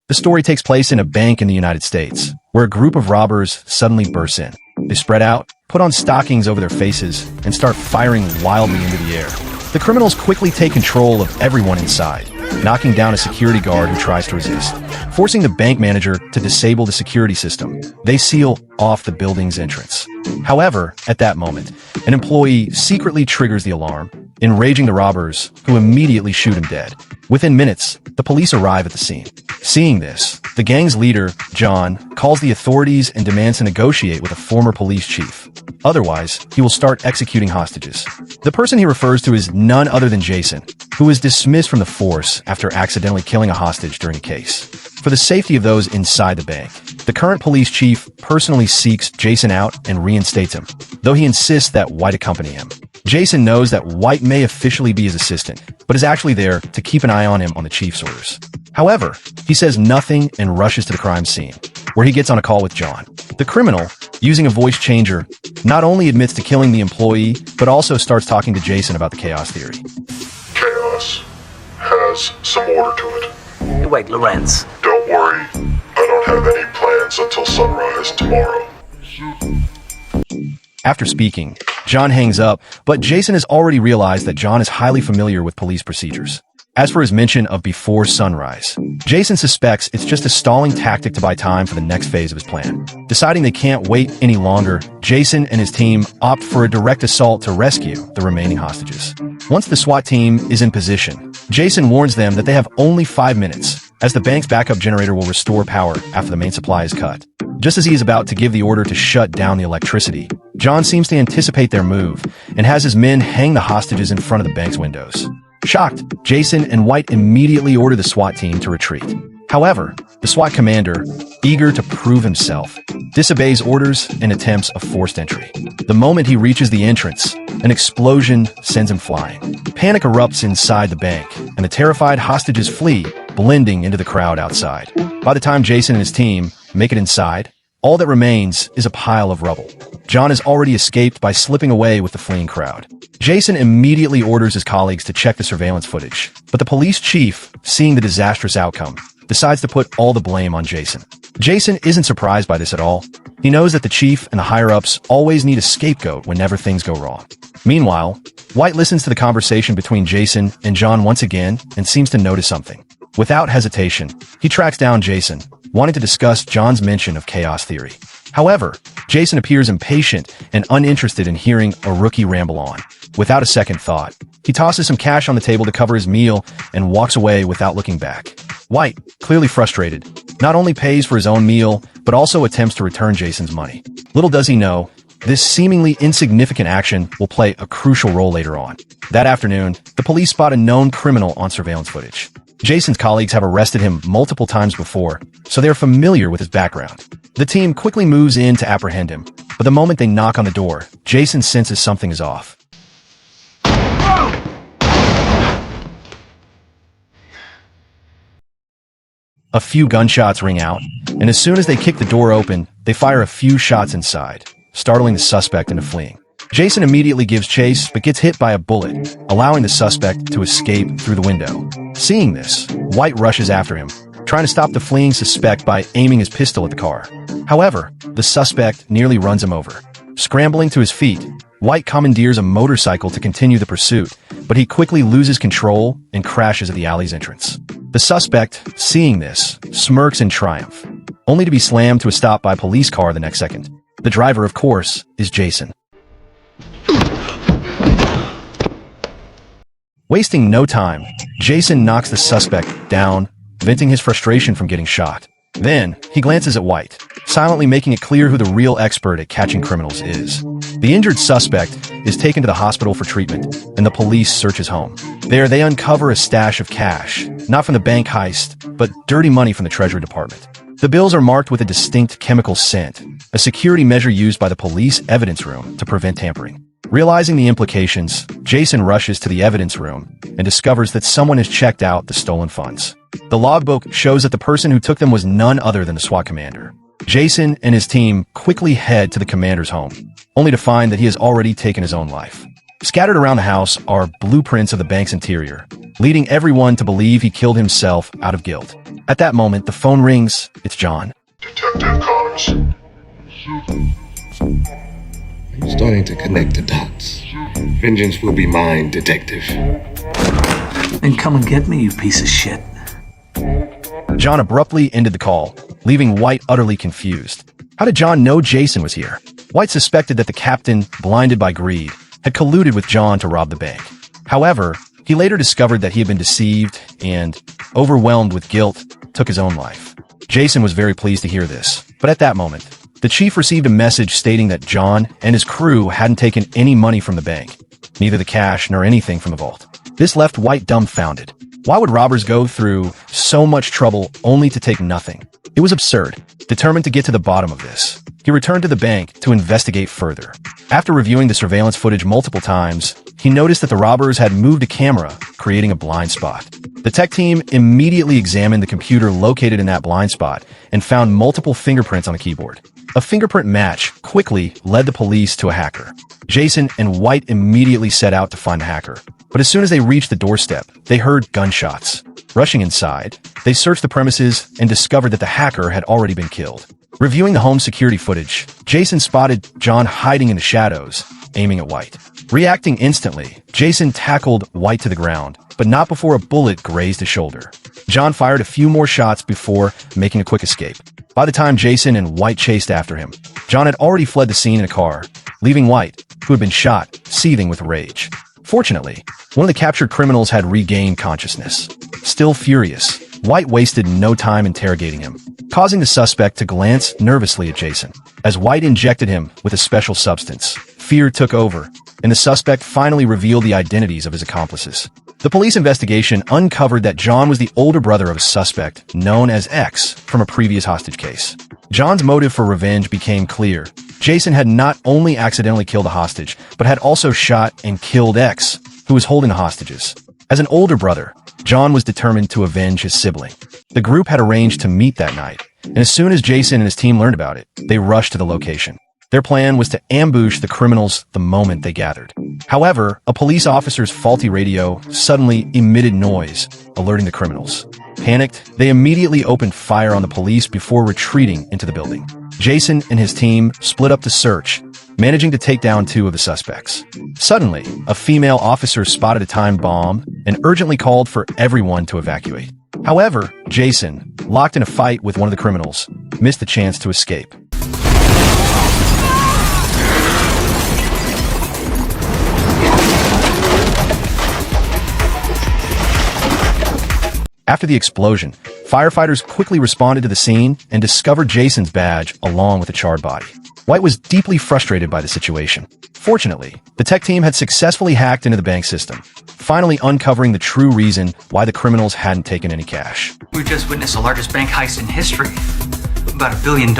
The story takes place in a bank in the United States, where a group of robbers suddenly bursts in. They spread out, put on stockings over their faces, and start firing wildly into the air. The criminals quickly take control of everyone inside, knocking down a security guard who tries to resist. Forcing the bank manager to disable the security system, they seal off the building's entrance. However, at that moment, an employee secretly triggers the alarm, enraging the robbers, who immediately shoot him dead. Within minutes, the police arrive at the scene. Seeing this, the gang's leader, John, calls the authorities and demands to negotiate with a former police chief. Otherwise, he will start executing hostages. The person he refers to is none other than Jason, who was dismissed from the force after accidentally killing a hostage during a case. For the safety of those inside the bank, the current police chief personally seeks Jason out and reinstates him, though he insists that White accompany him. Jason knows that White may officially be his assistant, but is actually there to keep an eye on him on the chief's orders. However, he says nothing and rushes to the crime scene, where he gets on a call with John. The criminal, using a voice changer, not only admits to killing the employee, but also starts talking to Jason about the chaos theory. Chaos has some order to it. Hey, wait, Lorenz. Don't worry, I don't have any plans until sunrise tomorrow. After speaking, John hangs up, but Jason has already realized that John is highly familiar with police procedures. As for his mention of before sunrise, Jason suspects it's just a stalling tactic to buy time for the next phase of his plan. Deciding they can't wait any longer, Jason and his team opt for a direct assault to rescue the remaining hostages. Once the SWAT team is in position, Jason warns them that they have only 5 minutes, as the bank's backup generator will restore power after the main supply is cut. Just as he is about to give the order to shut down the electricity, John seems to anticipate their move and has his men hang the hostages in front of the bank's windows. Shocked, Jason and White immediately order the SWAT team to retreat. However, the SWAT commander, eager to prove himself, disobeys orders and attempts a forced entry. The moment he reaches the entrance, an explosion sends him flying. Panic erupts inside the bank, and the terrified hostages flee, blending into the crowd outside. By the time Jason and his team make it inside, all that remains is a pile of rubble. John has already escaped by slipping away with the fleeing crowd. Jason immediately orders his colleagues to check the surveillance footage, but the police chief, seeing the disastrous outcome, decides to put all the blame on Jason. Jason isn't surprised by this at all. He knows that the chief and the higher-ups always need a scapegoat whenever things go wrong. Meanwhile, White listens to the conversation between Jason and John once again and seems to notice something. Without hesitation, he tracks down Jason, wanting to discuss John's mention of chaos theory. However, Jason appears impatient and uninterested in hearing a rookie ramble on. Without a second thought, he tosses some cash on the table to cover his meal and walks away without looking back. White, clearly frustrated, not only pays for his own meal, but also attempts to return Jason's money. Little does he know, this seemingly insignificant action will play a crucial role later on. That afternoon, the police spot a known criminal on surveillance footage. Jason's colleagues have arrested him multiple times before, so they are familiar with his background. The team quickly moves in to apprehend him, but the moment they knock on the door, Jason senses something is off. A few gunshots ring out, and as soon as they kick the door open, they fire a few shots inside, startling the suspect into fleeing. Jason immediately gives chase, but gets hit by a bullet, allowing the suspect to escape through the window. Seeing this, White rushes after him, trying to stop the fleeing suspect by aiming his pistol at the car. However, the suspect nearly runs him over. Scrambling to his feet, White commandeers a motorcycle to continue the pursuit, but he quickly loses control and crashes at the alley's entrance. The suspect, seeing this, smirks in triumph, only to be slammed to a stop by a police car the next second. The driver, of course, is Jason. Wasting no time, Jason knocks the suspect down, venting his frustration from getting shot. Then, he glances at White, silently making it clear who the real expert at catching criminals is. The injured suspect is taken to the hospital for treatment, and the police search his home. There, they uncover a stash of cash, not from the bank heist, but dirty money from the Treasury Department. The bills are marked with a distinct chemical scent, a security measure used by the police evidence room to prevent tampering. Realizing the implications, Jason rushes to the evidence room and discovers that someone has checked out the stolen funds. The logbook shows that the person who took them was none other than the SWAT commander. Jason and his team quickly head to the commander's home, only to find that he has already taken his own life. Scattered around the house are blueprints of the bank's interior, leading everyone to believe he killed himself out of guilt. At that moment, the phone rings. It's John. Detective Connors. I'm starting to connect the dots. Vengeance will be mine, detective. Then come and get me, you piece of shit. John abruptly ended the call, leaving White utterly confused. How did John know Jason was here? White suspected that the captain, blinded by greed, had colluded with John to rob the bank. However, he later discovered that he had been deceived and, overwhelmed with guilt, took his own life. Jason was very pleased to hear this, but at that moment, the chief received a message stating that John and his crew hadn't taken any money from the bank, neither the cash nor anything from the vault. This left White dumbfounded. Why would robbers go through so much trouble only to take nothing? It was absurd. Determined to get to the bottom of this, he returned to the bank to investigate further. After reviewing the surveillance footage multiple times, he noticed that the robbers had moved a camera, creating a blind spot. The tech team immediately examined the computer located in that blind spot and found multiple fingerprints on the keyboard. A fingerprint match quickly led the police to a hacker. Jason and White immediately set out to find the hacker. But as soon as they reached the doorstep, they heard gunshots. Rushing inside, they searched the premises and discovered that the hacker had already been killed. Reviewing the home security footage, Jason spotted John hiding in the shadows, aiming at White. Reacting instantly, Jason tackled White to the ground, but not before a bullet grazed his shoulder. John fired a few more shots before making a quick escape. By the time Jason and White chased after him, John had already fled the scene in a car, leaving White, who had been shot, seething with rage. Fortunately, one of the captured criminals had regained consciousness. Still furious, White wasted no time interrogating him, causing the suspect to glance nervously at Jason. As White injected him with a special substance, fear took over, and the suspect finally revealed the identities of his accomplices. The police investigation uncovered that John was the older brother of a suspect known as X from a previous hostage case. John's motive for revenge became clear. Jason had not only accidentally killed a hostage, but had also shot and killed X, who was holding the hostages. As an older brother, John was determined to avenge his sibling. The group had arranged to meet that night, and as soon as Jason and his team learned about it, they rushed to the location. Their plan was to ambush the criminals the moment they gathered. However, a police officer's faulty radio suddenly emitted noise, alerting the criminals. Panicked, they immediately opened fire on the police before retreating into the building. Jason and his team split up the search, managing to take down 2 of the suspects. Suddenly, a female officer spotted a time bomb and urgently called for everyone to evacuate. However, Jason, locked in a fight with one of the criminals, missed the chance to escape. After the explosion, firefighters quickly responded to the scene and discovered Jason's badge along with a charred body. White was deeply frustrated by the situation. Fortunately, the tech team had successfully hacked into the bank system, finally uncovering the true reason why the criminals hadn't taken any cash. We just witnessed the largest bank heist in history. About $1 billion.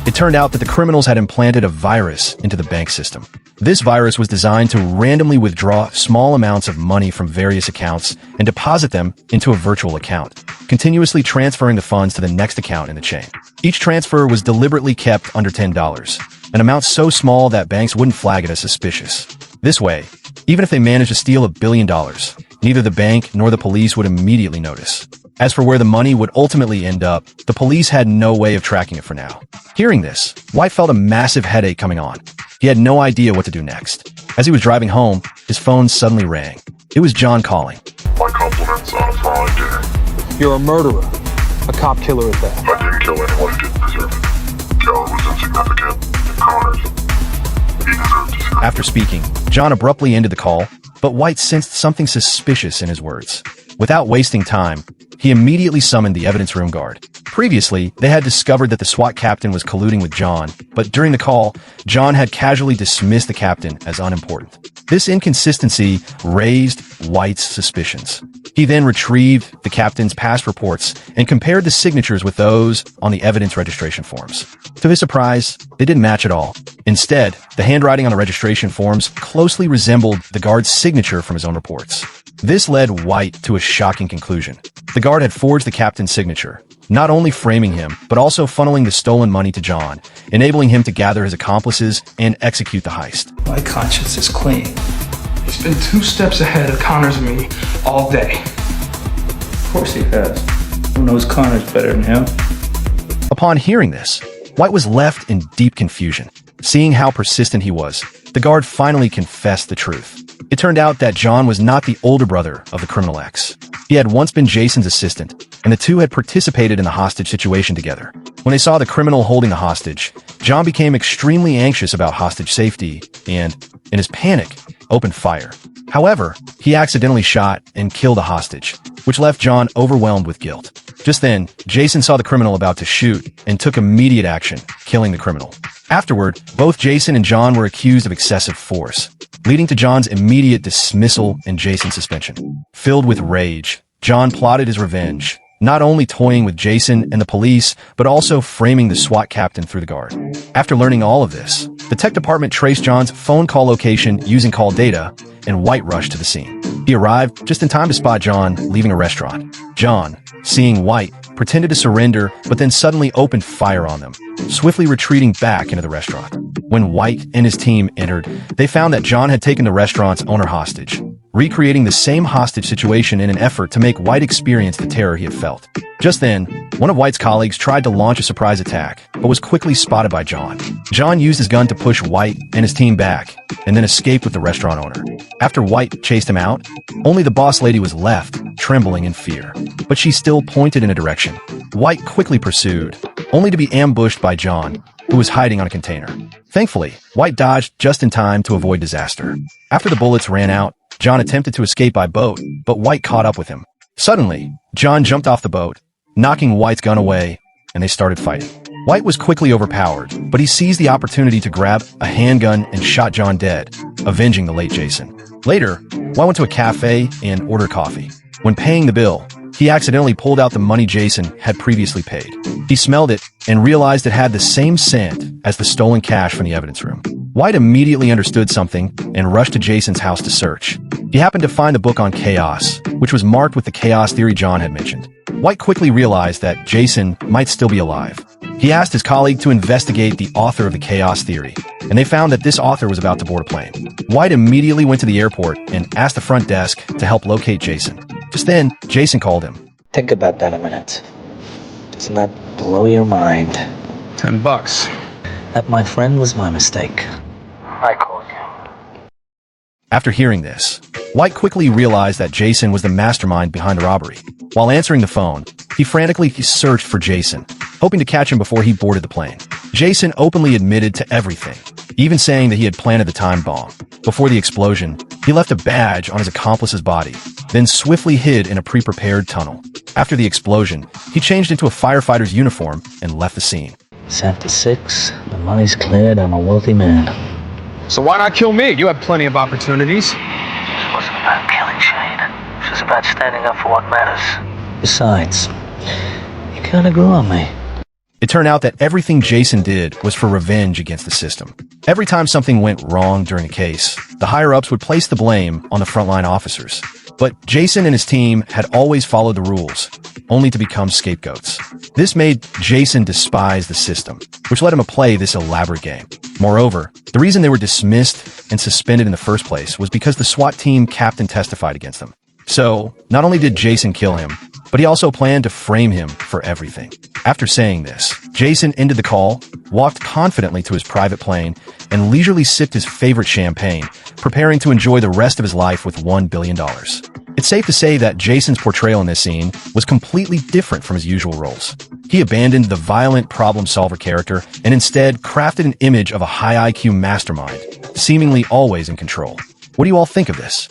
It turned out that the criminals had implanted a virus into the bank system. This virus was designed to randomly withdraw small amounts of money from various accounts and deposit them into a virtual account, continuously transferring the funds to the next account in the chain. Each transfer was deliberately kept under $10, an amount so small that banks wouldn't flag it as suspicious. This way, even if they managed to steal $1 billion, neither the bank nor the police would immediately notice. As for where the money would ultimately end up, the police had no way of tracking it for now. Hearing this, White felt a massive headache coming on. He had no idea what to do next. As he was driving home, his phone suddenly rang. It was John calling. My compliments on a fine dinner. You're a murderer. A cop killer at that. I didn't kill anyone who didn't deserve it. Keller was insignificant, and Connors, he deserved to see. After speaking, John abruptly ended the call, but White sensed something suspicious in his words. Without wasting time, he immediately summoned the evidence room guard. Previously, they had discovered that the SWAT captain was colluding with John, but during the call, John had casually dismissed the captain as unimportant. This inconsistency raised White's suspicions. He then retrieved the captain's past reports and compared the signatures with those on the evidence registration forms. To his surprise, they didn't match at all. Instead, the handwriting on the registration forms closely resembled the guard's signature from his own reports. This led White to a shocking conclusion. The guard had forged the captain's signature, not only framing him, but also funneling the stolen money to John, enabling him to gather his accomplices and execute the heist. My conscience is clean. He's been 2 steps ahead of Connors and me all day. Of course he has. Who knows Connors better than him? Upon hearing this, White was left in deep confusion. Seeing how persistent he was, the guard finally confessed the truth. It turned out that John was not the older brother of the criminal ex. He had once been Jason's assistant, and the two had participated in the hostage situation together. When they saw the criminal holding the hostage, John became extremely anxious about hostage safety and, in his panic, opened fire. However, he accidentally shot and killed a hostage, which left John overwhelmed with guilt. Just then, Jason saw the criminal about to shoot and took immediate action, killing the criminal. Afterward, both Jason and John were accused of excessive force, leading to John's immediate dismissal and Jason's suspension. Filled with rage, John plotted his revenge, not only toying with Jason and the police, but also framing the SWAT captain through the guard. After learning all of this, the tech department traced John's phone call location using call data, and White rushed to the scene. He arrived just in time to spot John leaving a restaurant. John, seeing White, pretended to surrender, but then suddenly opened fire on them, swiftly retreating back into the restaurant. When White and his team entered, they found that John had taken the restaurant's owner hostage, recreating the same hostage situation in an effort to make White experience the terror he had felt. Just then, one of White's colleagues tried to launch a surprise attack, but was quickly spotted by John. John used his gun to push White and his team back, and then escaped with the restaurant owner. After White chased him out, only the boss lady was left, trembling in fear. But she still pointed in a direction. White quickly pursued, only to be ambushed by John, who was hiding on a container. Thankfully, White dodged just in time to avoid disaster. After the bullets ran out, John attempted to escape by boat, but White caught up with him. Suddenly, John jumped off the boat, knocking White's gun away, and they started fighting. White was quickly overpowered, but he seized the opportunity to grab a handgun and shot John dead, avenging the late Jason. Later, White went to a cafe and ordered coffee. When paying the bill, he accidentally pulled out the money Jason had previously paid. He smelled it and realized it had the same scent as the stolen cash from the evidence room. White immediately understood something and rushed to Jason's house to search. He happened to find a book on chaos, which was marked with the chaos theory John had mentioned. White quickly realized that Jason might still be alive. He asked his colleague to investigate the author of the chaos theory, and they found that this author was about to board a plane. White immediately went to the airport and asked the front desk to help locate Jason. Just then, Jason called him. Think about that a minute. Doesn't that blow your mind? $10. That, my friend, was my mistake. I called you. After hearing this, White quickly realized that Jason was the mastermind behind the robbery. While answering the phone, he frantically searched for Jason, hoping to catch him before he boarded the plane. Jason openly admitted to everything, even saying that he had planted the time bomb. Before the explosion, he left a badge on his accomplice's body, then swiftly hid in a pre-prepared tunnel. After the explosion, he changed into a firefighter's uniform and left the scene. It's after 6. The money's cleared. I'm a wealthy man. So why not kill me? You have plenty of opportunities. It wasn't about killing Shane. It was about standing up for what matters. Besides, you kinda grew on me. It turned out that everything Jason did was for revenge against the system. Every time something went wrong during a case, the higher-ups would place the blame on the frontline officers. But Jason and his team had always followed the rules, only to become scapegoats. This made Jason despise the system, which led him to play this elaborate game. Moreover, the reason they were dismissed and suspended in the first place was because the SWAT team captain testified against them. So, not only did Jason kill him, but he also planned to frame him for everything. After saying this, Jason ended the call, walked confidently to his private plane, and leisurely sipped his favorite champagne, preparing to enjoy the rest of his life with $1 billion. It's safe to say that Jason's portrayal in this scene was completely different from his usual roles. He abandoned the violent problem-solver character and instead crafted an image of a high IQ mastermind, seemingly always in control. What do you all think of this?